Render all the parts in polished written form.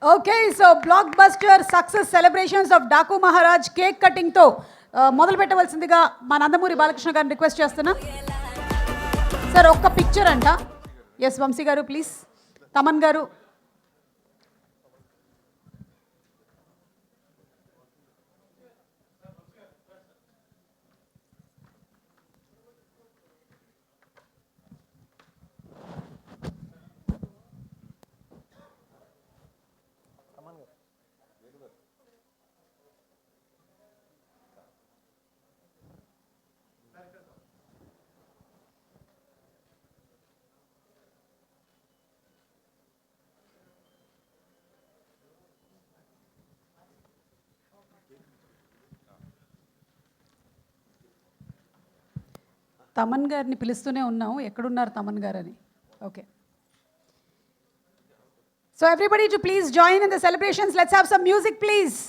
Okay, so blockbuster success celebrations of Daku Maharaj cake కటింగ్తో మొదలు పెట్టవలసిందిగా మా నందమూరి బాలకృష్ణ గారిని రిక్వెస్ట్ చేస్తున్నా. సార్ ఒక్క పిక్చర్ అంట. ఎస్ వంశీ గారు ప్లీజ్. తమన్ గారు. తమన్ గారిని పిలుస్తూనే ఉన్నాం, ఎక్కడున్నారు తమన్ గారు అని. Okay, so everybody to please join in the celebrations. Let's have some music please.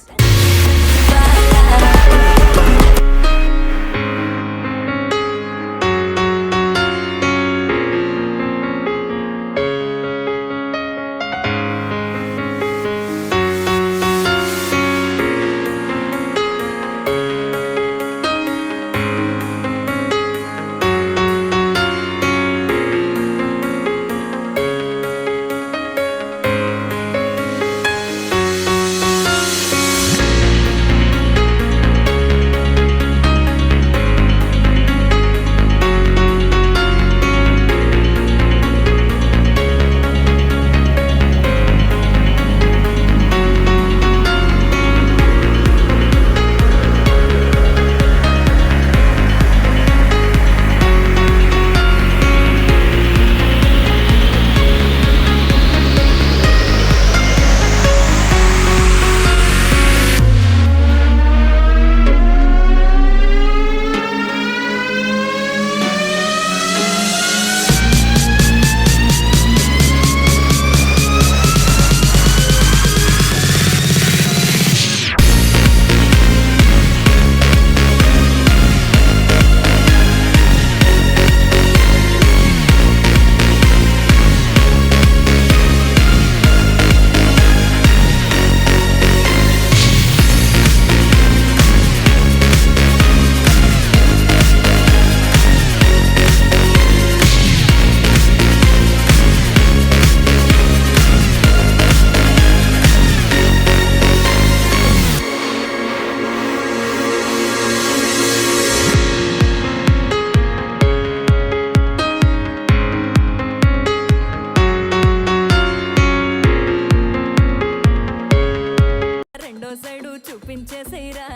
చూపించేసేరా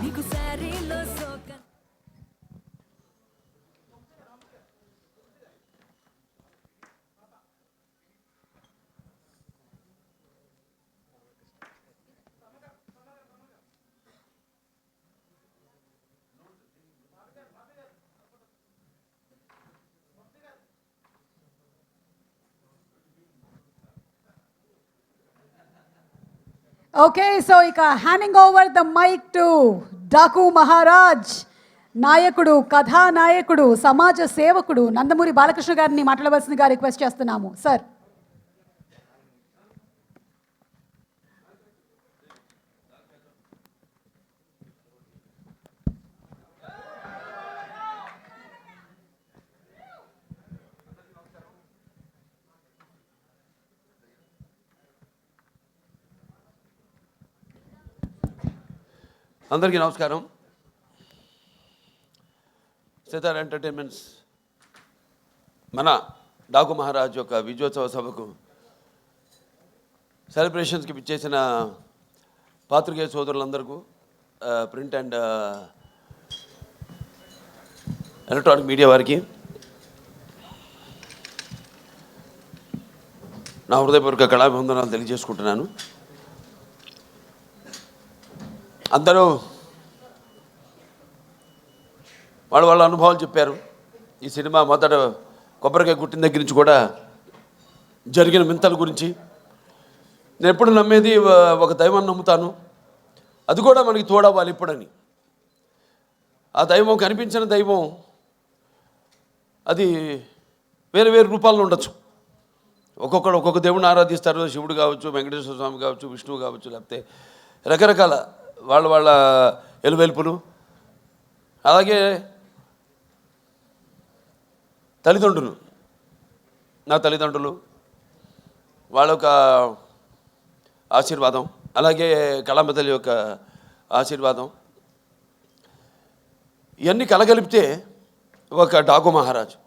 నీకు సారీలో సోక. ఓకే, సో ఇక handing over the mic to Daku Maharaj. నాయకుడు, కథానాయకుడు, సమాజ సేవకుడు నందమూరి బాలకృష్ణ గారిని మాట్లాడవలసిందిగా రిక్వెస్ట్ చేస్తున్నాము సార్. అందరికీ నమస్కారం. సితార్ ఎంటర్టైన్మెంట్స్ మన డాకు మహారాజ్ యొక్క విజయోత్సవ సభకు సెలబ్రేషన్స్కి ఇచ్చేసిన పాత్రికేయ సోదరులందరికీ, ప్రింట్ అండ్ ఎలక్ట్రానిక్ మీడియా వారికి నా హృదయపూర్వక కళాభివందనాలు తెలియజేసుకుంటున్నాను. అందరూ వాళ్ళ అనుభవాలు చెప్పారు. ఈ సినిమా మొదట కొబ్బరికాయ గుట్టిన దగ్గర నుంచి కూడా జరిగిన వింతల గురించి. నేను ఎప్పుడు నమ్మేది ఒక దైవాన్ని నమ్ముతాను, అది కూడా మనకి తోడవ్వాలి ఇప్పుడని. ఆ దైవం కనిపించిన దైవం అది వేరు వేరు రూపాల్లో ఉండొచ్చు. ఒక్కొక్కడు ఒక్కొక్క దేవుడిని ఆరాధిస్తారు. శివుడు కావచ్చు, వెంకటేశ్వర స్వామి కావచ్చు, విష్ణువు కావచ్చు, లేకపోతే రకరకాల వాళ్ళ ఎలువెల్పులు. అలాగే తల్లిదండ్రులు, నా తల్లిదండ్రులు వాళ్ళ యొక్క ఆశీర్వాదం, అలాగే కళాంబ తల్లి యొక్క ఆశీర్వాదం, ఇవన్నీ కలగలిపితే ఒక డాకు మహారాజు.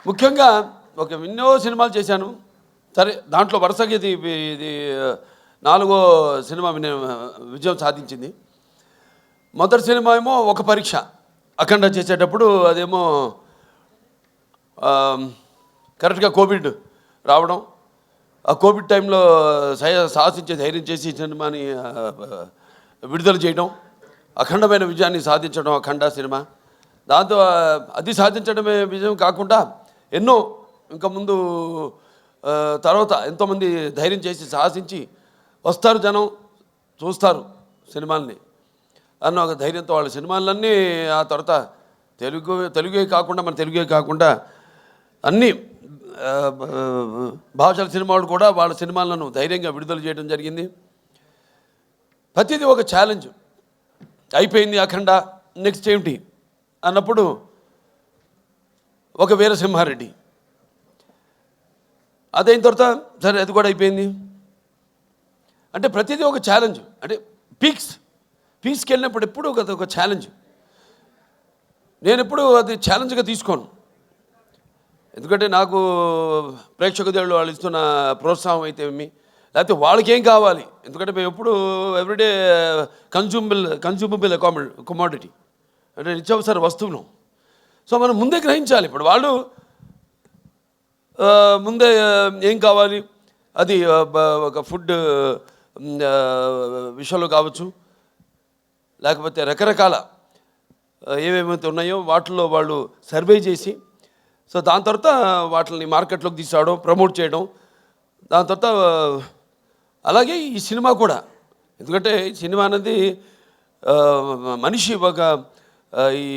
ముఖ్యంగా ఎన్నో సినిమాలు చేశాను. సరే, దాంట్లో వరుసగా ఇది 4వ సినిమా విజయం సాధించింది. మొదటి సినిమా ఏమో ఒక పరీక్ష, అఖండ చేసేటప్పుడు అదేమో కరెక్ట్గా కోవిడ్ రావడం. ఆ కోవిడ్ టైంలో సాహసించే ధైర్యం చేసి సినిమాని విడుదల చేయడం, అఖండమైన విజయాన్ని సాధించడం అఖండ సినిమా. దాంతో అది సాధించడమే విజయం కాకుండా ఎన్నో ఇంకా ముందు తర్వాత ఎంతోమంది ధైర్యం చేసి సాహసించి వస్తారు, జనం చూస్తారు సినిమాల్ని అన్న ఒక ధైర్యంతో వాళ్ళ సినిమాలన్నీ ఆ తర్వాత తెలుగే కాకుండా అన్ని భాషల సినిమాలు కూడా వాళ్ళ సినిమాలను ధైర్యంగా విడుదల చేయడం జరిగింది. ప్రతిదీ ఒక ఛాలెంజ్. అయిపోయింది అఖండ, నెక్స్ట్ ఏమిటి అన్నప్పుడు ఒక వీరసింహారెడ్డి, అదైన తర్వాత సరే అది కూడా అయిపోయింది. అంటే ప్రతిదీ ఒక ఛాలెంజ్. అంటే పీక్స్కి వెళ్ళినప్పుడు ఎప్పుడు ఒక ఛాలెంజ్. నేను ఎప్పుడు అది ఛాలెంజ్గా తీసుకోను. ఎందుకంటే నాకు ప్రేక్షక దేవుళ్ళు వాళ్ళు ఇస్తున్న ప్రోత్సాహం అయితే ఏమి, లేకపోతే వాళ్ళకేం కావాలి. ఎందుకంటే మేము ఎప్పుడు ఎవ్రీడే కన్జ్యూమబుల్ కమోడిటీ, అంటే నిత్యావసర వస్తువును. సో మనం ముందే గ్రహించాలి. ఇప్పుడు వాళ్ళు ముందే ఏం కావాలి, అది ఒక ఫుడ్ విషయంలో కావచ్చు, లేకపోతే రకరకాల ఏమేమైతే ఉన్నాయో వాటిల్లో వాళ్ళు సర్వే చేసి, సో దాని తర్వాత వాటిని మార్కెట్లోకి తీసుకురావడం, ప్రమోట్ చేయడం. దాని తర్వాత అలాగే ఈ సినిమా కూడా, ఎందుకంటే ఈ సినిమా అనేది మనిషి ఒక ఈ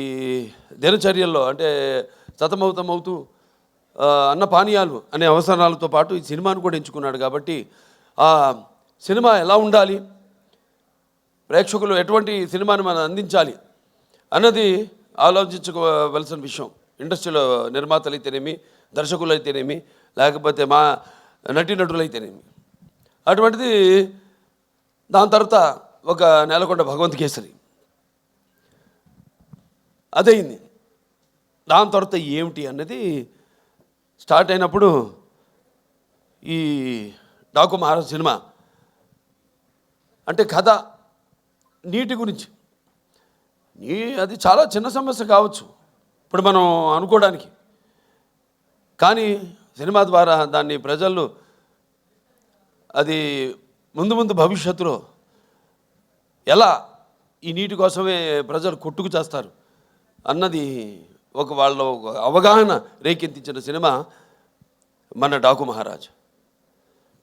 దినచర్యల్లో అంటే సతమవుతూ అన్న పానీయాలు అనే అవసరాలతో పాటు ఈ సినిమాను కూడా ఎంచుకున్నాడు. కాబట్టి ఆ సినిమా ఎలా ఉండాలి, ప్రేక్షకులు ఎటువంటి సినిమాని మనం అందించాలి అన్నది ఆలోచించుకోవలసిన విషయం. ఇండస్ట్రీలో నిర్మాతలు అయితేనేమి, దర్శకులు అయితేనేమి, లేకపోతే మా నటీనటులు అయితేనేమి. అటువంటిది దాని తర్వాత ఒక నేలకొండ భగవంత్ కేసరి అదయింది. దాని తర్వాత ఏమిటి అన్నది స్టార్ట్ అయినప్పుడు ఈ డాకు మహారాజ్ సినిమా అంటే కథ నీటి గురించి. అది చాలా చిన్న సమస్య కావచ్చు ఇప్పుడు మనం అనుకోవడానికి, కానీ సినిమా ద్వారా దాన్ని ప్రజలు అది ముందు భవిష్యత్తులో ఎలా ఈ నీటి కోసమే ప్రజలు కొట్టుకు చేస్తారు అన్నది వాళ్ళ అవగాహన రేకెత్తించిన సినిమా మన డాకు మహారాజ్.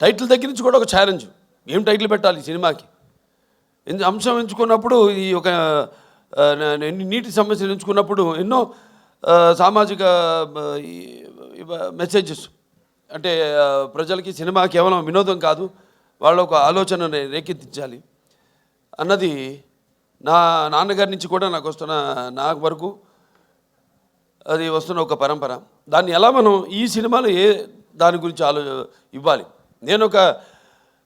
టైటిల్ దగ్గర నుంచి కూడా ఒక ఛాలెంజ్, ఏం టైటిల్ పెట్టాలి ఈ సినిమాకి. అంశం ఎంచుకున్నప్పుడు ఈ ఒక నీటి సమస్యలు ఎంచుకున్నప్పుడు ఎన్నో సామాజిక మెసేజెస్, అంటే ప్రజలకి సినిమా కేవలం వినోదం కాదు, వాళ్ళ ఒక ఆలోచన రేకెత్తించాలి అన్నది నా నాన్నగారి నుంచి కూడా నాకు వరకు అది వస్తున్న ఒక పరంపర. దాన్ని ఎలా మనం ఈ సినిమాలో దాని గురించి ఇవ్వాలి. నేను ఒక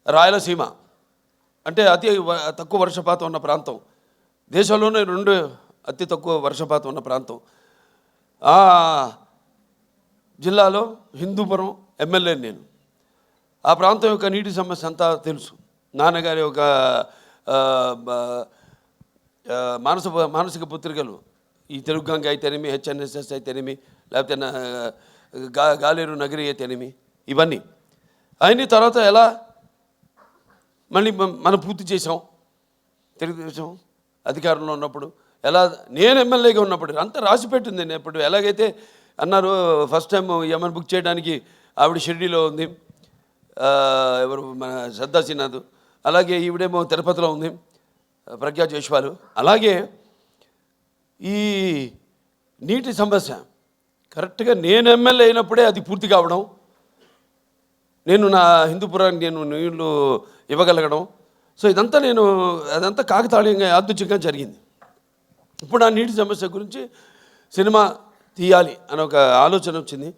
రాయలసీమ అంటే అతి తక్కువ వర్షపాతం ఉన్న ప్రాంతం, దేశంలోనే 2 అతి తక్కువ వర్షపాతం ఉన్న ప్రాంతం. ఆ జిల్లాలో హిందూపురం ఎమ్మెల్యే నేను. ఆ ప్రాంతం యొక్క నీటి సమస్య అంతా తెలుసు. నాన్నగారి ఒక మానసిక పత్రికలు, ఈ తెలుగు గంగ అయితేనేమి, హెచ్ఎన్ఎస్ఎస్ అయితేనేమి, లేకపోతే గాలేరు నగరి అయితేనేమి, ఇవన్నీ అయిన తర్వాత ఎలా మళ్ళీ మనం పూర్తి చేసాం. తెలుగుదేశం అధికారంలో ఉన్నప్పుడు ఎలా, నేను ఎమ్మెల్యేగా ఉన్నప్పుడు అంతా రాసిపెట్టింది. నేను ఎప్పుడు ఎలాగైతే అన్నారు ఫస్ట్ టైం యమన్ బుక్ చేయడానికి ఆవిడ షిరిడీలో ఉంది, ఎవరు మన శ్రద్ధా శ్రీనాథ్, అలాగే ఈవిడేమో తిరుపతిలో ఉంది ప్రజ్ఞా జైస్వాల్. అలాగే ఈ నీటి సమస్య కరెక్ట్గా నేను ఎమ్మెల్యే అయినప్పుడే అది పూర్తి కావడం, నేను నా హిందూపురానికి నేను నీళ్లు ఇవ్వగలగడం. సో అదంతా కాకతాళీయంగా యాదృచ్ఛికంగా జరిగింది. ఇప్పుడు ఆ నీటి సమస్య గురించి సినిమా తీయాలి అని ఒక ఆలోచన వచ్చింది.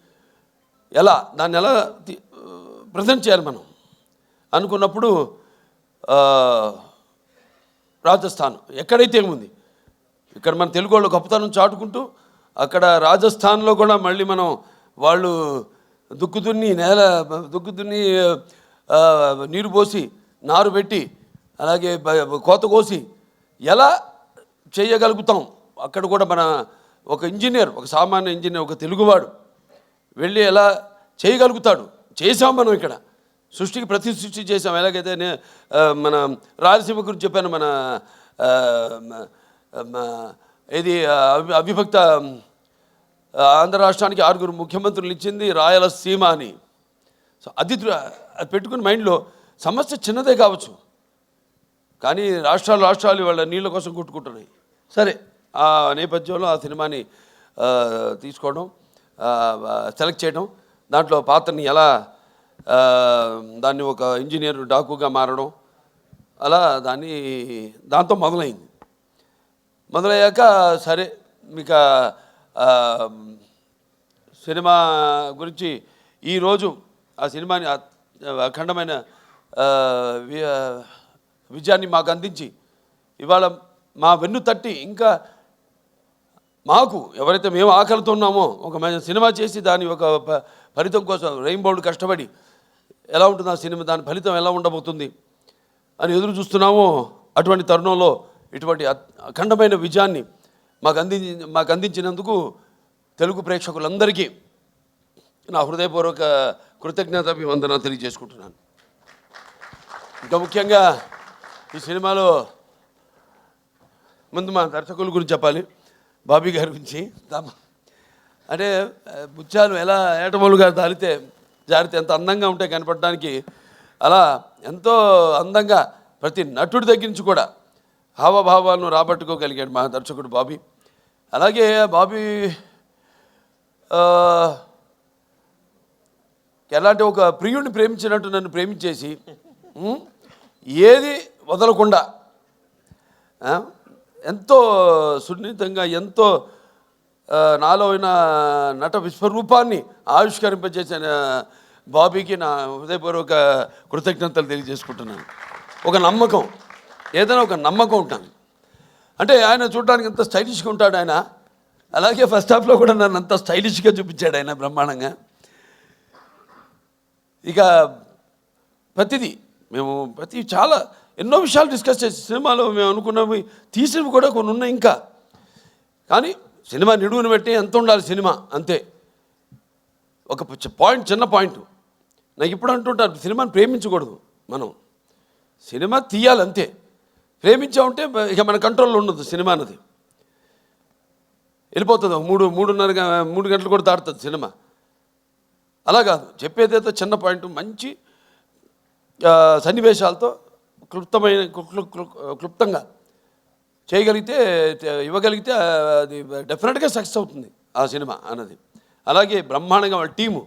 దాన్ని ఎలా ప్రజెంట్ చేయాలి మనం అనుకున్నప్పుడు రాజస్థాన్ ఎక్కడైతే ఏముంది, ఇక్కడ మన తెలుగు వాళ్ళు గొప్పతనం చాటుకుంటూ అక్కడ రాజస్థాన్లో కూడా మళ్ళీ మనం వాళ్ళు దుక్కు దున్ని నీరు పోసి నారు పెట్టి అలాగే కోత కోసి ఎలా చేయగలుగుతాం, అక్కడ కూడా మన ఒక సామాన్య ఇంజనీర్ ఒక తెలుగువాడు వెళ్ళి ఎలా చేయగలుగుతాడు. చేసాం మనం ఇక్కడ సృష్టికి సృష్టి చేసాం. ఎలాగైతే మన రాయలసీమ గురించి చెప్పాను, మన ఇది అవిభక్త ఆంధ్ర రాష్ట్రానికి 6 ముఖ్యమంత్రులు ఇచ్చింది రాయలసీమ అని. సో అది పెట్టుకుని మైండ్లో సమస్య చిన్నదే కావచ్చు, కానీ రాష్ట్రాలు వాళ్ళ నీళ్ళ కోసం కొట్టుకుంటున్నాయి. సరే, ఆ నేపథ్యంలో ఆ సినిమాని తీసుకోవడం, సెలెక్ట్ చేయడం, దాంట్లో పాత్రని ఎలా దాన్ని ఒక ఇంజనీర్ డాకుగా మారడం, అలా దాంతో మొదలయ్యాక సరే మీకు సినిమా గురించి ఈరోజు ఆ సినిమాని అఖండమైన విజయాన్ని మాకు అందించి ఇవాళ మా వెన్ను తట్టి ఇంకా మాకు ఎవరైతే మేము ఆకలితో ఉన్నామో ఒక సినిమా చేసి దాని ఒక ఫలితం కోసం రెయిన్బోర్డ్ కష్టపడి ఎలా ఉంటుంది ఆ సినిమా, దాని ఫలితం ఎలా ఉండబోతుంది అని ఎదురు చూస్తున్నామో, అటువంటి తరుణంలో ఇటువంటి అఖండమైన విజయాన్ని మాకు అందించినందుకు తెలుగు ప్రేక్షకులందరికీ నా హృదయపూర్వక కృతజ్ఞతాభివందనాలు తెలియజేసుకుంటున్నాను. ఇంకా ముఖ్యంగా ఈ సినిమాలో ముందు మా దర్శకుల గురించి చెప్పాలి. బాబీ గారి గురించి అంటే ముత్యాలు ఎలా ఏటమూలుగా జారితే ఎంత అందంగా ఉంటాయి కనపడడానికి, అలా ఎంతో అందంగా ప్రతి నటుడి దగ్గర నుంచి కూడా హావభావాలను రాబట్టుకోగలిగాడు మా దర్శకుడు బాబీ. అలాగే బాబీ ఎలాంటి ఒక ప్రియుడిని ప్రేమించినట్టు నన్ను ప్రేమించేసి ఏది వదలకుండా ఎంతో సున్నితంగా ఎంతో నాలో ఉన్న నట విశ్వరూపాన్ని ఆవిష్కరింపజేసిన బాబీకి నా హృదయపూర్వక కృతజ్ఞతలు తెలియజేసుకుంటున్నాను. ఒక నమ్మకం, ఏదైనా ఒక నమ్మకం ఉంటాను. అంటే ఆయన చూడడానికి ఎంత స్టైలిష్గా ఉంటాడు ఆయన, అలాగే ఫస్ట్ హాఫ్లో కూడా నన్ను అంత స్టైలిష్గా చూపించాడు ఆయన బ్రహ్మాండంగా. ఇక ప్రతి చాలా ఎన్నో విషయాలు డిస్కస్ చేసి సినిమాలో మేము అనుకున్నవి తీసినవి కూడా కొన్ని ఉన్నాయి ఇంకా. కానీ సినిమా నిడువుని బట్టి ఎంత ఉండాలి సినిమా, అంతే. ఒక చిన్న పాయింట్ నాకు ఇప్పుడు అంటుంటారు, సినిమాని ప్రేమించకూడదు మనం, సినిమా తీయాలి అంతే. ప్రేమించామంటే ఇక మన కంట్రోల్లో ఉండదు సినిమా అన్నది, వెళ్ళిపోతుంది. 3 గంటలు కూడా దాటుతుంది సినిమా. అలా కాదు, చెప్పేదైతే చిన్న పాయింట్ మంచి సన్నివేశాలతో క్లుప్తంగా చేయగలిగితే ఇవ్వగలిగితే అది డెఫినెట్గా సక్సెస్ అవుతుంది ఆ సినిమా అన్నది. అలాగే బ్రహ్మాండంగా వాళ్ళ టీము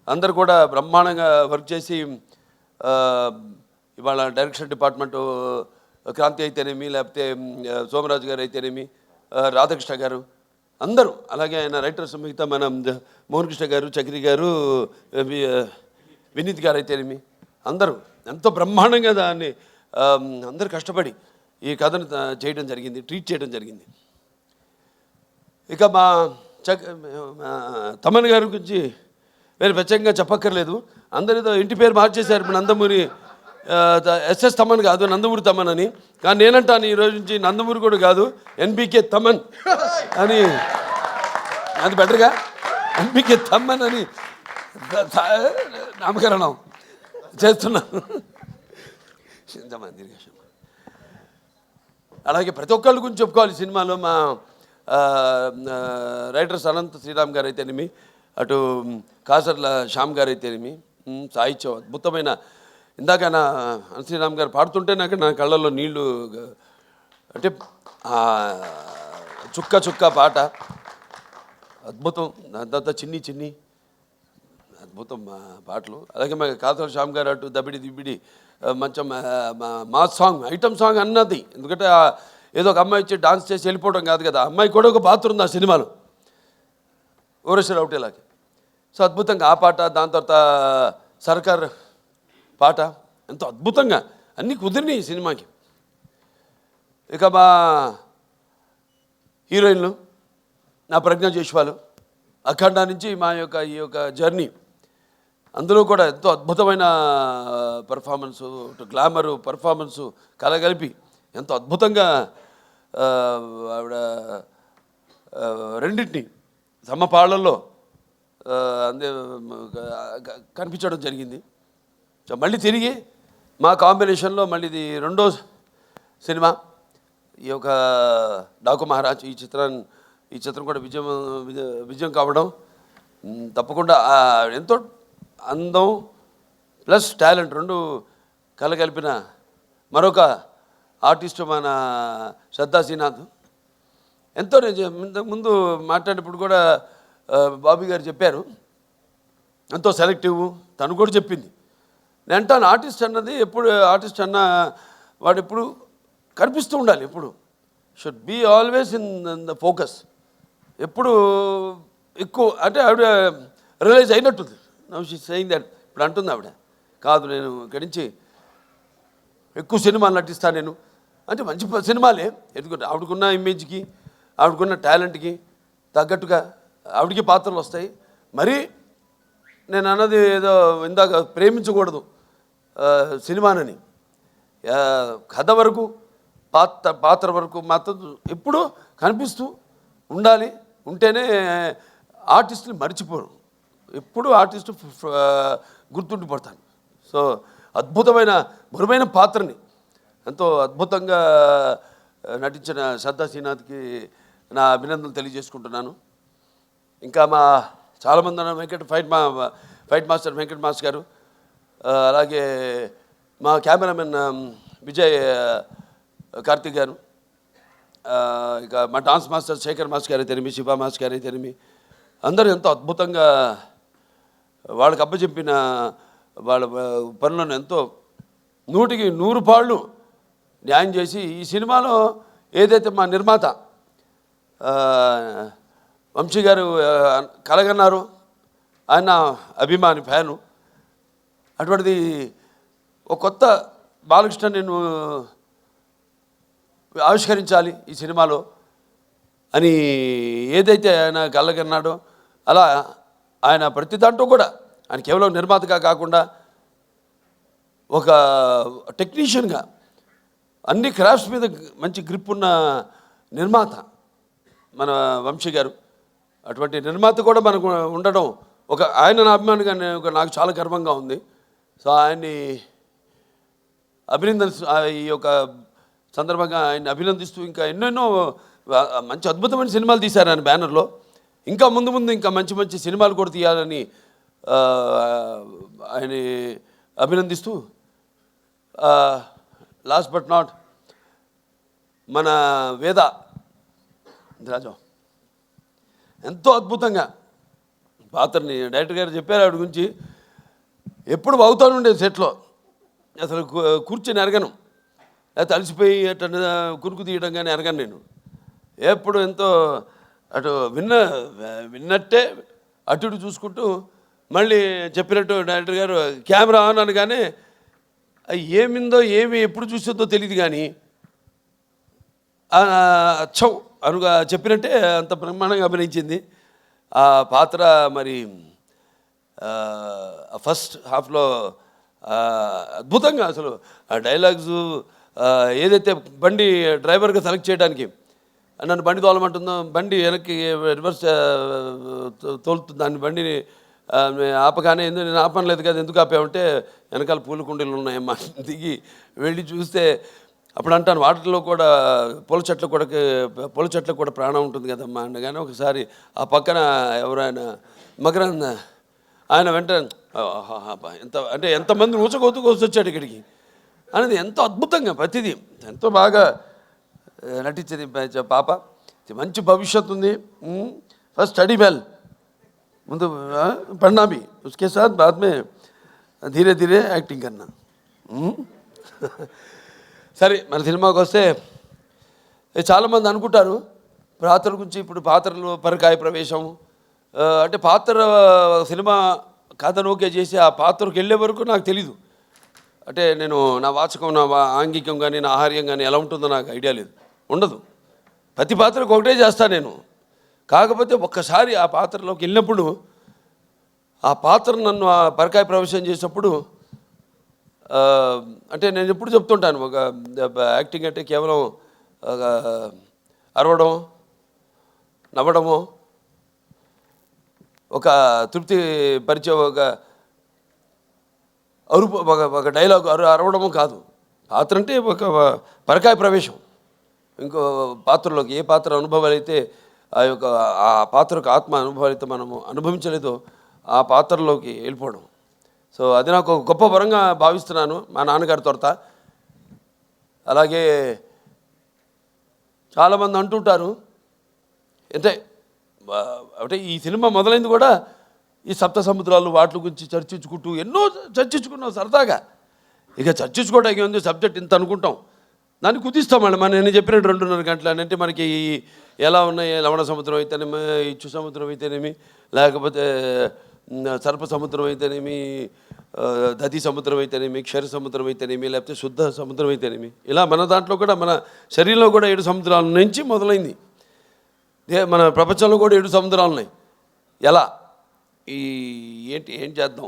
అందరు కూడా బ్రహ్మాండంగా వర్క్ చేసి ఇవాళ డైరెక్షన్ డిపార్ట్మెంటు క్రాంతి అయితేనేమి, లేకపోతే సోమరాజు గారు అయితేనేమి, రాధాకృష్ణ గారు అందరూ, అలాగే ఆయన రైటర్స్ మిగతా మన మోహన్ కృష్ణ గారు, చక్రి గారు, వినీత్ గారు అయితేనేమి అందరూ ఎంతో బ్రహ్మాండంగా దాన్ని అందరూ కష్టపడి ఈ కథను చేయడం జరిగింది, ట్రీట్ చేయడం జరిగింది. ఇక మా తమన్ గారి గురించి వేరే ప్రత్యేకంగా చెప్పక్కర్లేదు. అందరితో ఇంటి పేరు మార్చేశారు. ఇప్పుడు నందమూరి ఎస్ఎస్ తమన్ కాదు, నందమూరి తమన్ అని. కానీ నేనంటాను ఈ రోజు నుంచి నందమూరి కూడా కాదు, ఎన్బికే తమన్ అని, అది బెటర్గా ఎన్బికే తమన్ అని నామకరణం చేస్తున్నాను. అలాగే ప్రతి ఒక్కళ్ళ గురించి చెప్పుకోవాలి సినిమాలో. మా రైటర్స్ అనంత శ్రీరామ్ గారు అయితేనేమి, అటు కాసర్ల శ్యామ్ గారు అయితేనేమి, సాహిత్యం అద్భుతమైన. ఇందాక నా శ్రీరామ్ గారు పాడుతుంటే నా కళ్ళల్లో నీళ్లు, అంటే చుక్క చుక్క పాట అద్భుతం. దాని తర్వాత చిన్ని చిన్ని అద్భుతం పాటలు. అలాగే మా కాతల శ్యామ్ గారు అటు దబిడి దిబిడి మంచి మా సాంగ్ ఐటమ్ సాంగ్ అన్నది. ఎందుకంటే ఏదో ఒక అమ్మాయి వచ్చి డాన్స్ చేసి వెళ్ళిపోవడం కాదు కదా, అమ్మాయి కూడా ఒక పాత్ర ఉంది ఆ సినిమాలో, ఊరేశ్వర ఒకటేలాగా. సో అద్భుతంగా ఆ పాట, దాని తర్వాత సర్కార్ పాట ఎంతో అద్భుతంగా అన్నీ కుదిరినాయి ఈ సినిమాకి. ఇక మా హీరోయిన్లు నా ప్రజ్ఞ జైస్వాల్, అఖండ నుంచి మా యొక్క ఈ యొక్క జర్నీ, అందులో కూడా ఎంతో అద్భుతమైన పర్ఫార్మెన్సు, గ్లామరు పర్ఫార్మెన్సు కలగలిపి ఎంతో అద్భుతంగా ఆవిడ రెండింటిని సమపాళ్లలో అందే కనిపించడం జరిగింది. సో మళ్ళీ తిరిగి మా కాంబినేషన్లో మళ్ళీ ఇది రెండో సినిమా ఈ యొక్క డాకు మహారాజ్. ఈ చిత్రం కూడా విజయం కావడం తప్పకుండా ఎంతో అందం ప్లస్ టాలెంట్ రెండు కలగలిపిన మరొక ఆర్టిస్టు మన శ్రద్ధా శ్రీనాథ్. ఎంతో నేను ముందు మాట్లాడినప్పుడు కూడా బాబీ గారు చెప్పారు, ఎంతో సెలెక్టివ్. తను కూడా చెప్పింది. నేను అంటాను, ఆర్టిస్ట్ అన్నది ఎప్పుడు, ఆర్టిస్ట్ అన్న వాడు ఎప్పుడు కనిపిస్తూ ఉండాలి, ఎప్పుడు should be always in the focus. ఎప్పుడు ఎక్కువ అంటే ఆవిడ రియలైజ్ అయినట్టుంది. Now she saying that. ఇప్పుడు అంటుంది ఆవిడ, కాదు నేను ఇక్కడి నుంచి ఎక్కువ సినిమాలు నటిస్తాను నేను అంటే, మంచి సినిమాలే. ఎందుకంటే ఆవిడకున్న ఇమేజ్కి, ఆవిడకున్న టాలెంట్కి తగ్గట్టుగా ఆవిడకి పాత్రలు వస్తాయి. మరి నేను అన్నది ఏదో ఇందాక ప్రేమించకూడదు సినిమానని, కథ వరకు పాత్ర వరకు మాత్రం ఎప్పుడూ కనిపిస్తూ ఉండాలి. ఉంటేనే ఆర్టిస్ట్ని మర్చిపోరు, ఎప్పుడు ఆర్టిస్ట్ గుర్తుండిపోతాను. సో అద్భుతమైన బరువైన పాత్రని ఎంతో అద్భుతంగా నటించిన శ్రద్ధా శ్రీనాథ్కి నా అభినందనలు తెలియజేసుకుంటున్నాను. ఇంకా మా చాలామంది ఫైట్ మాస్టర్ వెంకట్ మాస్టర్ గారు, అలాగే మా కెమెరామెన్ విజయ్ కార్తిక్ గారు, ఇక మా డాన్స్ మాస్టర్ శేఖర్ మాస్టర్ గారు అయితేనేమి, శివ మాస్టర్ గారు అయితేనేమి, అందరూ ఎంతో అద్భుతంగా వాళ్ళకి అప్పచెప్పిన వాళ్ళ పనులను ఎంతో 100కి 100 పాళ్ళు న్యాయం చేసి ఈ సినిమాలో ఏదైతే మా నిర్మాత వంశీ గారు కలగన్నారు, ఆయన అభిమాని ఫ్యాను, అటువంటిది ఒక కొత్త బాలకృష్ణ నేను ఆవిష్కరించాలి ఈ సినిమాలో అని ఏదైతే ఆయన కలగన్నాడో, అలా ఆయన ప్రతి దాంట్లో కూడా ఆయన కేవలం నిర్మాతగా కాకుండా ఒక టెక్నీషియన్గా అన్ని క్రాఫ్ట్స్ మీద మంచి గ్రిప్ ఉన్న నిర్మాత మన వంశీ గారు. అటువంటి నిర్మాత కూడా మనకు ఉండడం ఒక ఆయన నా అభిమానిగా నాకు చాలా గర్వంగా ఉంది. సో ఆయన్ని ఈ యొక్క సందర్భంగా ఆయన్ని అభినందిస్తూ ఇంకా ఎన్నెన్నో మంచి అద్భుతమైన సినిమాలు తీశారు ఆయన బ్యానర్లో. ఇంకా ముందు ఇంకా మంచి మంచి సినిమాలు కూడా తీయాలని ఆయన అభినందిస్తూ, లాస్ట్ బట్ నాట్ మన వేద రాజు ఎంతో అద్భుతంగా పాత్రని డైరెక్టర్ గారు చెప్పారు. ఆవిడ గురించి ఎప్పుడు అవుతాను ఉండేది సెట్లో, అసలు కూర్చొని ఎరగను, లేకపోతే అలసిపోయి అట్లా కురుకు తీయడం కానీ ఎరగను నేను. ఎప్పుడు ఎంతో అటు విన్నట్టే అటు ఇటు చూసుకుంటూ మళ్ళీ చెప్పినట్టు డైరెక్టర్ గారు కెమెరా ఆన్ అనగానే ఏమిందో ఏమి ఎప్పుడు చూస్తుందో తెలియదు కానీ చౌ అనుగా చెప్పినట్టే అంత బ్రహ్మాండంగా అభినయించింది ఆ పాత్ర. మరి ఫస్ట్ హాఫ్లో అద్భుతంగా అసలు ఆ డైలాగ్స్ ఏదైతే బండి డ్రైవర్గా సెలెక్ట్ చేయడానికి నన్ను బండి తోలమంటుందో, బండి వెనక్కి రివర్స్ తోలుతుంది, దాన్ని బండిని ఆపగానే నేను ఆపనలేదు కదా, ఎందుకు ఆపామంటే వెనకాల పూల కుండీలు ఉన్నాయమ్మా, దిగి వెళ్ళి చూస్తే అప్పుడు అంటాను వాటిల్లో కూడా పూల చెట్లకు కూడా ప్రాణం ఉంటుంది కదమ్మా అనగానే ఒకసారి ఆ పక్కన ఎవరైనా మకరంద ఆయన వెంటనే ఎంతమంది వచ్చాడు ఇక్కడికి అనేది ఎంతో అద్భుతంగా ప్రతిదీ ఎంతో బాగా నటించేది పాప. మంచి భవిష్యత్తు ఉంది. फर्स्ट स्टडी वेल, मुझे पढ़ना भी, उसके साथ बाद में धीरे धीरे యాక్టింగ్ करना. సరే మన సినిమాకి వస్తే చాలామంది అనుకుంటారు పాత్రల గురించి. ఇప్పుడు పాత్రలు పరకాయ ప్రవేశం అంటే పాత్ర సినిమా కథను ఓకే చేసి ఆ పాత్రకు వెళ్ళే వరకు నాకు తెలీదు. అంటే నేను నా వాచకం, నా ఆంగికం కానీ, నా ఆహార్యం కానీ ఎలా ఉంటుందో నాకు ఐడియా లేదు, ఉండదు. ప్రతి పాత్రకు ఒకటే చేస్తాను నేను. కాకపోతే ఒక్కసారి ఆ పాత్రలోకి వెళ్ళినప్పుడు, ఆ పాత్ర నన్ను ఆ పరకాయ ప్రవేశం చేసినప్పుడు, అంటే నేను ఎప్పుడు చెప్తుంటాను, ఒక యాక్టింగ్ అంటే కేవలం అరవడం, నవ్వడము, ఒక తృప్తి పరిచే ఒక అరుపు, ఒక డైలాగ్ అరవడము కాదు. పాత్ర అంటే ఒక పరకాయ ప్రవేశం ఇంకో పాత్రలోకి. ఏ పాత్ర అనుభవాలు అయితే ఆ పాత్రకు ఆత్మ అనుభవాలు అయితే మనము అనుభవించలేదో ఆ పాత్రలోకి వెళ్ళిపోవడం. సో అది నాకు ఒక గొప్ప వరంగా భావిస్తున్నాను మా నాన్నగారి తొరత. అలాగే చాలామంది అంటుంటారు అంటే ఈ సినిమా మొదలైంది కూడా ఈ సప్త సముద్రాలు వాటి గురించి చర్చించుకుంటూ ఎన్నో చర్చించుకున్నాం సరదాగా. ఇక చర్చించుకోవడానికి ఉంది, సబ్జెక్ట్ ఇంత అనుకుంటాం, దాన్ని కుదిస్తామండి. నేను చెప్పినట్టు 2.5 గంటలు అంటే మనకి ఎలా ఉన్నాయి, లవణ సముద్రం అయితేనేమి, ఇచ్చు సముద్రం అయితేనేమి, లేకపోతే సర్ప సముద్రం అయితేనేమి, దది సముద్రం అయితేనేమి, క్షర సముద్రం అయితేనేమి, లేకపోతే శుద్ధ సముద్రం అయితేనేమి, ఇలా మన దాంట్లో కూడా మన శరీరంలో కూడా 7 సముద్రాల నుంచి మొదలైంది. మన ప్రపంచంలో కూడా 7 సముద్రాలు ఉన్నాయి. ఎలా ఏం చేద్దాం,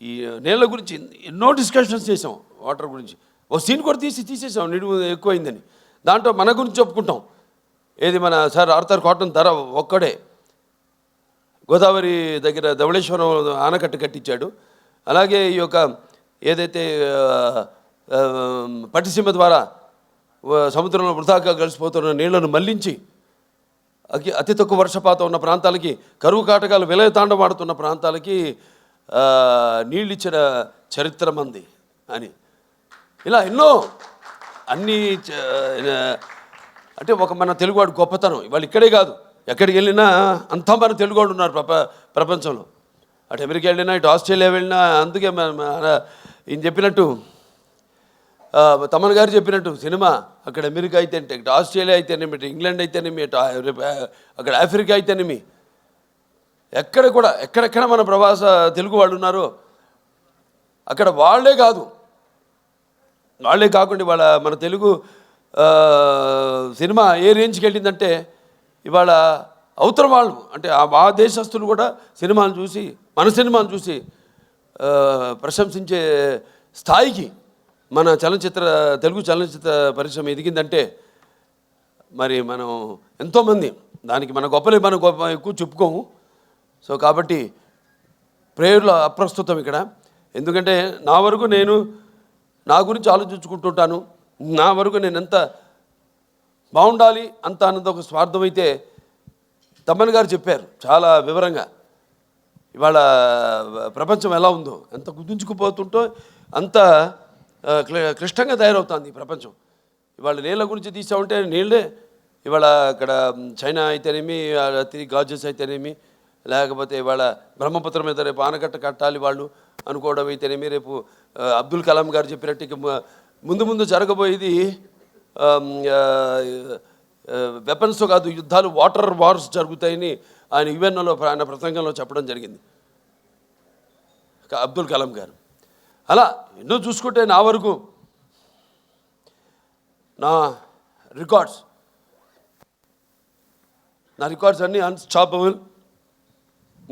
ఈ నీళ్ళ గురించి ఎన్నో డిస్కషన్స్ చేసాం, వాటర్ గురించి. ఓ సీన్ కూడా తీసేసాం నిడువు ఎక్కువైందని. దాంట్లో మన గురించి చెప్పుకుంటాం. ఏది మన సార్ ఆర్థర్ కాటన్ ధర ఒక్కడే గోదావరి దగ్గర ధవళేశ్వరం ఆనకట్ట కట్టించాడు. అలాగే ఈ యొక్క ఏదైతే పట్టిసీమ ద్వారా సముద్రంలో వృధాగా కలిసిపోతున్న నీళ్లను మళ్లించి అతి తక్కువ వర్షపాతం ఉన్న ప్రాంతాలకి, కరువు కాటకాలు విలయతాండవాడుతున్న ప్రాంతాలకి నీళ్ళు ఇచ్చిన చరిత్ర మంది అని, ఇలా ఎన్నో అన్నీ అంటే ఒక మన తెలుగువాడు గొప్పతనం. ఇవాళ ఇక్కడే కాదు, ఎక్కడికి వెళ్ళినా అంతా మన తెలుగువాడు ఉన్నారు ప్రపంచంలో. అటు అమెరికా వెళ్ళినా, ఇటు ఆస్ట్రేలియా వెళ్ళినా. అందుకే ఈయన చెప్పినట్టు, తమన్ గారు చెప్పినట్టు, సినిమా అక్కడ అమెరికా అయితేనే, ఇటు ఆస్ట్రేలియా అయితేనేమి, ఇటు ఇంగ్లాండ్ అయితేనేమి, ఇటు అక్కడ ఆఫ్రికా అయితేనేమి, ఎక్కడెక్కడ మన ప్రవాస తెలుగు వాళ్ళు ఉన్నారో అక్కడ వాళ్ళే కాకుండా ఇవాళ మన తెలుగు సినిమా ఏ రేంజ్కి వెళ్ళిందంటే, ఇవాళ అవతల వాళ్ళు అంటే ఆ దేశస్తులు కూడా సినిమాను చూసి, మన సినిమాను చూసి ప్రశంసించే స్థాయికి మన తెలుగు చలనచిత్ర పరిశ్రమ ఎదిగిందంటే, మరి మనం ఎంతోమంది దానికి మన గొప్పలే మనం ఎక్కువ చెప్పుకోము. సో కాబట్టి ప్రేయర్లో అప్రస్తుతం ఇక్కడ. ఎందుకంటే నా వరకు నేను నా గురించి ఆలోచించుకుంటుంటాను. నా వరకు నేను ఎంత బాగుండాలి అంత అన్నది ఒక స్వార్థం అయితే తమ్మన్ గారు చెప్పారు చాలా వివరంగా. ఇవాళ ప్రపంచం ఎలా ఉందో, ఎంత కుదించుకుపోతుంటో అంత క్లిష్టంగా తయారవుతుంది ఈ ప్రపంచం. ఇవాళ నీళ్ళ గురించి తీసామంటే నీళ్ళే ఇవాళ అక్కడ చైనా అయితేనేమి, గాజెస్ అయితేనేమి, లేకపోతే ఇవాళ బ్రహ్మపుత్రం మీద రేపు ఆనకట్ట కట్టాలి వాళ్ళు అనుకోవడం అయితేనేమి, రేపు అబ్దుల్ కలాం గారు చెప్పినట్టు ముందు జరగబోయేది వెపన్స్ కాదు, యుద్ధాలు, వాటర్ వార్స్ జరుగుతాయని ఆయన యుఎన్ఓలో ఆయన ప్రసంగంలో చెప్పడం జరిగింది అబ్దుల్ కలాం గారు. అలా ఎన్నో చూసుకుంటే నా వరకు నా రికార్డ్స్ అన్నీ అన్స్టాపబుల్,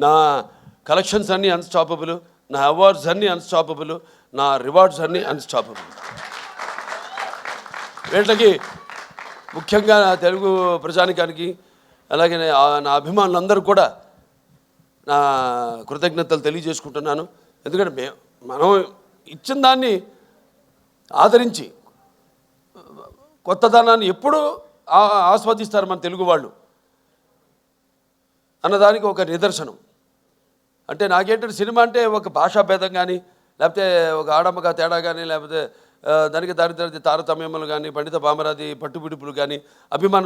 నా కలెక్షన్స్ అన్నీ అన్స్టాపబుల్, నా అవార్డ్స్ అన్నీ అన్స్టాపబుల్, నా రివార్డ్స్ అన్నీ అన్స్టాపబుల్. వీటికి ముఖ్యంగా నా తెలుగు ప్రజానికానికి అలాగే నా అభిమానులందరూ కూడా నా కృతజ్ఞతలు తెలియజేసుకుంటున్నాను. ఎందుకంటే మనం ఇచ్చిన దాన్ని ఆదరించి కొత్తదనాన్ని ఎప్పుడూ ఆస్వాదిస్తారు మన తెలుగు వాళ్ళు అన్నదానికి ఒక నిదర్శనం. అంటే నాకేంటంటే సినిమా అంటే ఒక భాషా భేదం కానీ, లేకపోతే ఒక ఆడమ్మగా తేడా కానీ, లేకపోతే దానికి దారి తారతమ్యములు కానీ, పండిత పామరాది పట్టుబిడుపులు కానీ,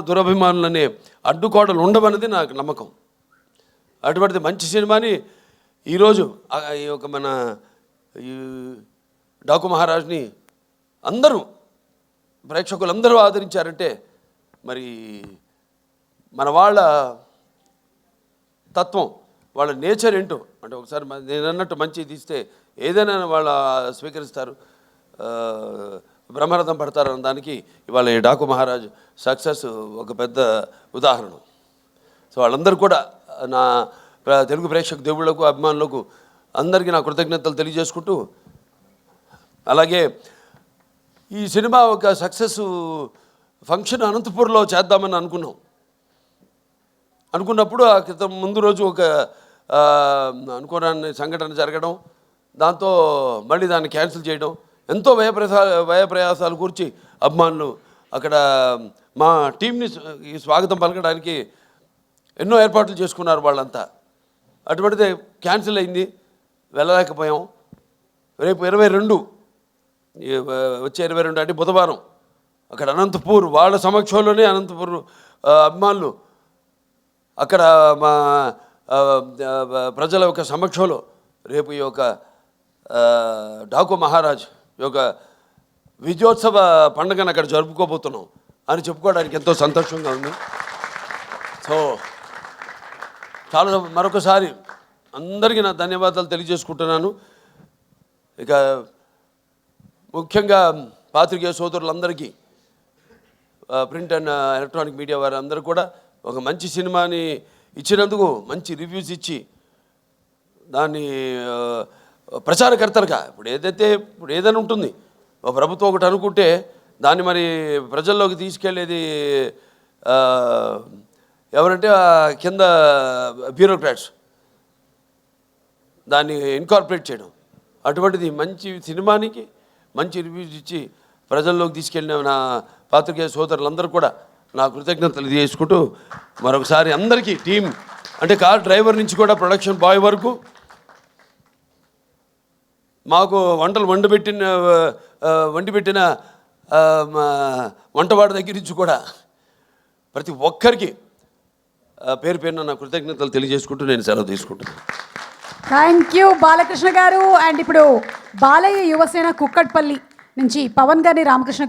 దురభిమానులనే అడ్డుకోవడలు ఉండవన్నది నాకు నమ్మకం. అటువంటిది మంచి సినిమాని ఈరోజు ఈ యొక్క మన ఈ డాకు మహారాజ్ని అందరూ ప్రేక్షకులందరూ ఆదరించారంటే మరి మన వాళ్ళ తత్వం, వాళ్ళ నేచర్ ఏంటో అంటే ఒకసారి నేను అన్నట్టు మంచి తీస్తే ఏదైనా వాళ్ళు స్వీకరిస్తారు, బ్రహ్మరథం పడతారు అన్న దానికి ఇవాళ ఈ డాకు మహారాజ్ సక్సెస్ ఒక పెద్ద ఉదాహరణ. సో వాళ్ళందరూ కూడా నా తెలుగు ప్రేక్షక దేవుళ్లకు అభిమానులకు అందరికీ నా కృతజ్ఞతలు తెలియజేసుకుంటూ, అలాగే ఈ సినిమా ఒక సక్సెస్ ఫంక్షన్ అనంతపూర్లో చేద్దామని అనుకున్నప్పుడు ఆ క్రితం ముందు రోజు ఒక అనుకోని సంఘటన జరగడం, దాంతో మళ్ళీ దాన్ని క్యాన్సిల్ చేయడం, ఎంతో వ్యయప్రయాసాలు కూర్చి అభిమానులు అక్కడ మా టీంని స్వాగతం పలకడానికి ఎన్నో ఏర్పాట్లు చేసుకున్నారు వాళ్ళంతా. అటువంటిది క్యాన్సిల్ అయింది, వెళ్ళలేకపోయాం. రేపు 22 వచ్చే 22 అంటే బుధవారం అక్కడ అనంతపూర్ వాళ్ళ సమక్షంలోనే అనంతపూర్ అభిమానులు అక్కడ మా ప్రజల యొక్క సమక్షంలో రేపు ఈ యొక్క డాకు మహారాజ్ యొక్క విజయోత్సవ పండుగను అక్కడ జరుపుకోబోతున్నాం అని చెప్పుకోవడానికి ఎంతో సంతోషంగా ఉంది. సో చాలా మరొకసారి అందరికీ నా ధన్యవాదాలు తెలియజేసుకుంటున్నాను. ఇక ముఖ్యంగా పాత్రికేయ సోదరులందరికీ, ప్రింట్ అండ్ ఎలక్ట్రానిక్ మీడియా వారందరూ కూడా ఒక మంచి సినిమాని ఇచ్చినందుకు మంచి రివ్యూస్ ఇచ్చి దాన్ని ప్రచారకర్తలుగా ఇప్పుడు ఏదైనా ఉంటుంది, ఒక ప్రభుత్వం ఒకటి అనుకుంటే దాన్ని మరి ప్రజల్లోకి తీసుకెళ్ళేది ఎవరంటే కింద బ్యూరోక్రాట్స్, దాన్ని ఇన్కార్పొరేట్ చేయడం. అటువంటిది మంచి సినిమానికి మంచి రివ్యూస్ ఇచ్చి ప్రజల్లోకి తీసుకెళ్ళిన నా పాత్రికేయ సోదరులందరూ కూడా నా కృతజ్ఞతలు తెలియజేసుకుంటూ మరొకసారి అందరికీ టీం అంటే కార్ డ్రైవర్ నుంచి కూడా ప్రొడక్షన్ బాయ్ వరకు మాకు వంటలు వండి పెట్టిన వంటవాడి దగ్గర నుంచి కూడా ప్రతి ఒక్కరికి పేరు పేరున నా కృతజ్ఞతలు తెలియజేసుకుంటూ నేను సెలవు తీసుకుంటున్నాను. థ్యాంక్ యూ బాలకృష్ణ గారు. అండ్ ఇప్పుడు బాలయ్య యువసేన కుక్కట్పల్లి నుంచి పవన్ గారిని రామకృష్ణ